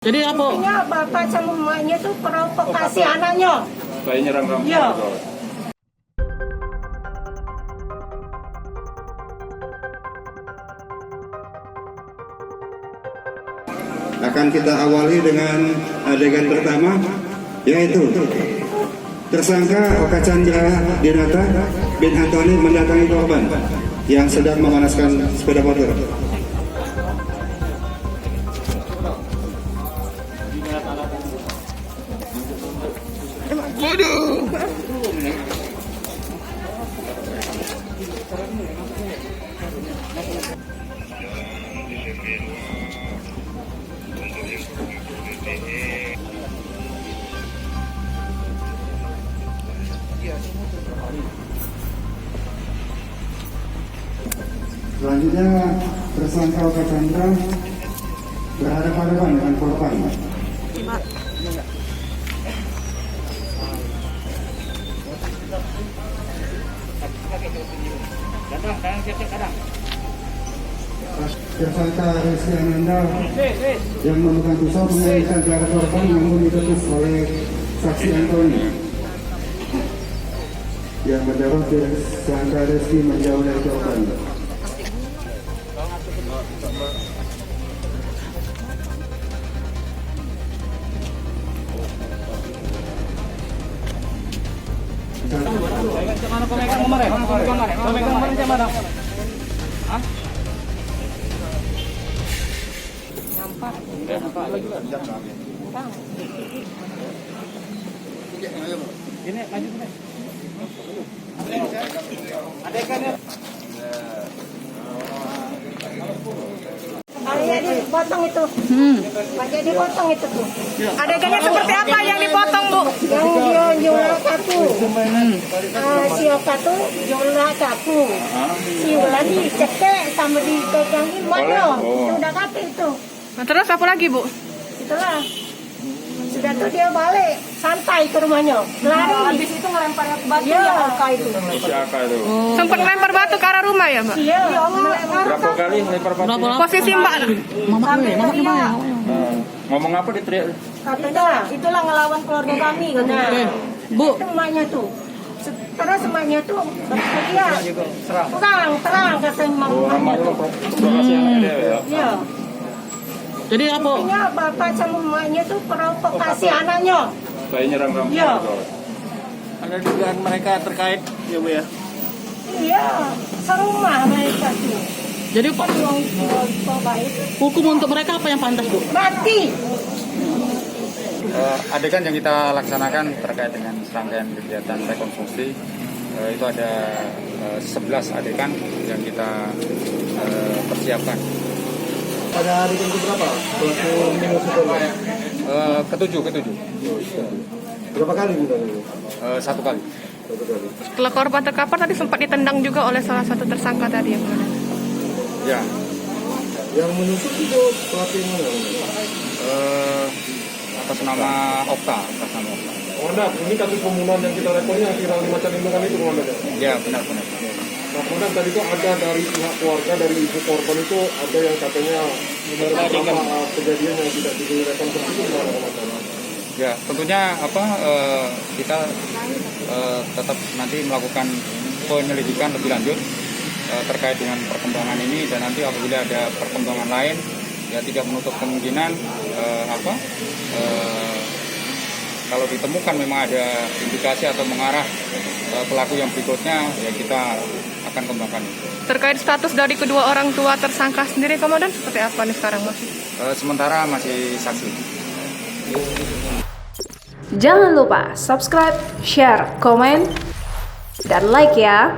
Jadi apa? Intinya bapak sama emaknya tuh provokasi anaknya. Saya nyerang kamu. Iya. Akan kita awali dengan adegan pertama, yaitu tersangka Oka Chandra Dinata bin Antoni mendatangi korban yang sedang memanaskan sepeda motor. Selanjutnya tersangka Oka Chandra berhadapan-hadapan dengan korban. Tersangka Rizky Ananda yang memegang pisau mengalihkan ke arah korban, namun ditepis oleh saksi Antoni. Yang mendorong tersangka Rizky menjauh dari korban. Kalian dipotong itu. Wajah dipotong itu tuh. Adegannya seperti apa yang dipotong, Bu? Yang dia jual satu. Si Oka tuh jual satu. Si Ulan dicekek sama dipegangin mana? Udah kata itu. Nah, terus apa lagi, Bu? Itulah. Sudah tuh dia balik santai ke rumahnya. Lari. Habis itu ngelempar batu Iya. ya Oka itu. Siapa itu? Sempat ngelempar batu ke arah rumah ya, Mbak? Iya. Berapa kali lempar batu? Posisi Mbak Ngomong apa diteriak? Katanya itulah ngelawan keluarga kami nah, Bu, itu emaknya tuh. Terus emaknya tuh berteriak. Terang kata Oh, nama emaknya itu tuh. provokasi anaknya ya. Iya. jadi apa? Intinya bapak sama emaknya tuh provokasi anaknya. Saya nyerang kamu. Iya. Ada dugaan mereka terkait ya Bu ya? Iya, serumah mereka tuh. Jadi Pak, Yang baik hukum untuk mereka apa yang pantas, Bu? mati. Adegan yang kita laksanakan terkait dengan serangkaian kegiatan rekonstruksi itu ada 11 adegan yang kita persiapkan. Pada adegan keberapa? Pelaku minggu sebelumnya. Ketujuh. Berapa kali Bu? Satu kali. Setelah korban terkapar tadi sempat ditendang juga oleh salah satu tersangka tadi yang mana? Ya. Yang menusuk itu pelaku yang mana? Atas nama Okta. Komandan, ini kasus pembunuhan yang kita rekornya yang viral di Macan Lindungan itu, Komandan. Ya benar. Nah, Komandan, tadi itu ada dari pihak keluarga, dari ibu korban itu ada yang katanya beberapa kejadian yang tidak direkonstruksi itu gimana, Komandan? Ya tentunya kita tetap nanti melakukan penyelidikan lebih lanjut terkait dengan perkembangan ini, dan nanti apabila ada perkembangan lain ya tidak menutup kemungkinan kalau ditemukan memang ada indikasi atau mengarah pelaku yang berikutnya ya kita akan kembangkan. Terkait status dari kedua orang tua tersangka sendiri, Komandan, seperti apa nih sekarang, Mas? Sementara masih saksi. Jangan lupa subscribe, share, komen, dan like ya.